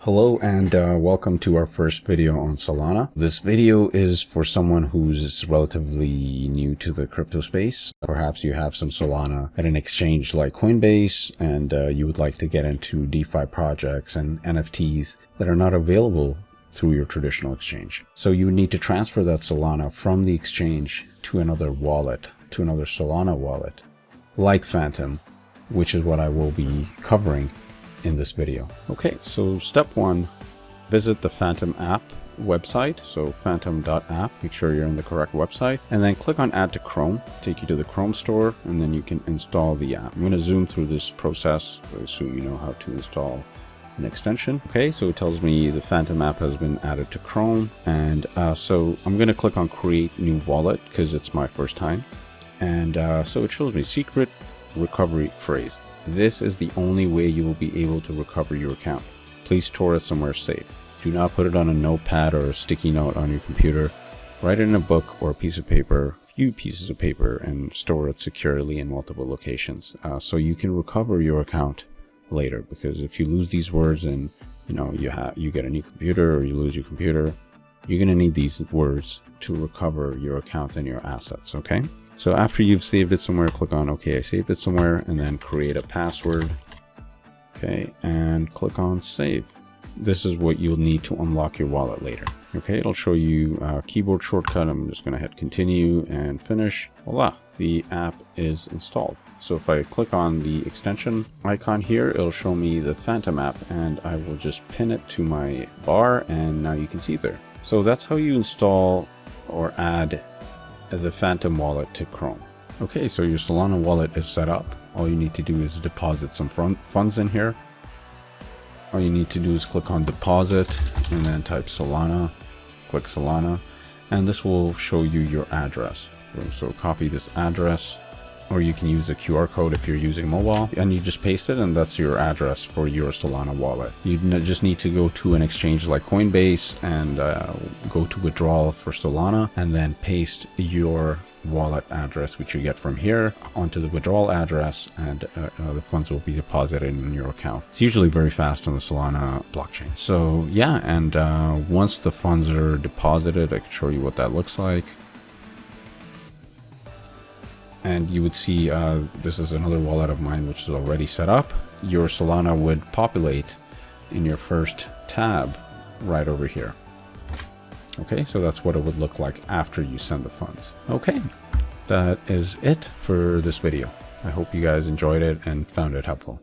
Hello and welcome to our first video on Solana. This video is for someone who's relatively new to the crypto space. Perhaps you have some Solana at an exchange like Coinbase and you would like to get into DeFi projects and NFTs that are not available through your traditional exchange. So you would need to transfer that Solana from the exchange to another wallet, to another Solana wallet, like Phantom, which is what I will be covering in this video. Okay, so step one, visit the Phantom app website. So phantom.app, make sure you're in the correct website, and then click on add to Chrome, take you to the Chrome store, and then you can install the app. I'm going to zoom through this process so you know how to install an extension. Okay, so it tells me the Phantom app has been added to Chrome, and so I'm going to click on create new wallet because it's my first time, and so it shows me secret recovery phrase. This is the only way you will be able to recover your account. Please store it somewhere safe. Do not put it on a notepad or a sticky note on your computer. Write it in a book or a piece of paper, a few pieces of paper, and store it securely in multiple locations so you can recover your account later. Because if you lose these words and you get a new computer or you lose your computer, you're going to need these words to recover your account and your assets. Okay. So after you've saved it somewhere, click on OK, I saved it somewhere, and then create a password. Okay, and click on save. This is what you'll need to unlock your wallet later. Okay, it'll show you a keyboard shortcut. I'm just going to hit continue and finish. Voila, the app is installed. So if I click on the extension icon here, it'll show me the Phantom app, and I will just pin it to my bar, and now you can see it there. So that's how you install or add the Phantom wallet to Chrome. Okay, so your Solana wallet is set up. All you need to do is deposit some funds in here. All you need to do is click on deposit and then type Solana, click Solana, and this will show you your address. So copy this address, or you can use a QR code if you're using mobile, and you just paste it, and that's your address for your Solana wallet. You just need to go to an exchange like Coinbase and go to withdrawal for Solana, and then paste your wallet address, which you get from here, onto the withdrawal address, and the funds will be deposited in your account. It's usually very fast on the Solana blockchain. So yeah, and once the funds are deposited, I can show you what that looks like. And you would see this is another wallet of mine which is already set up. Your Solana would populate in your first tab right over here. Okay, so that's what it would look like after you send the funds. Okay, that is it for this video. I hope you guys enjoyed it and found it helpful.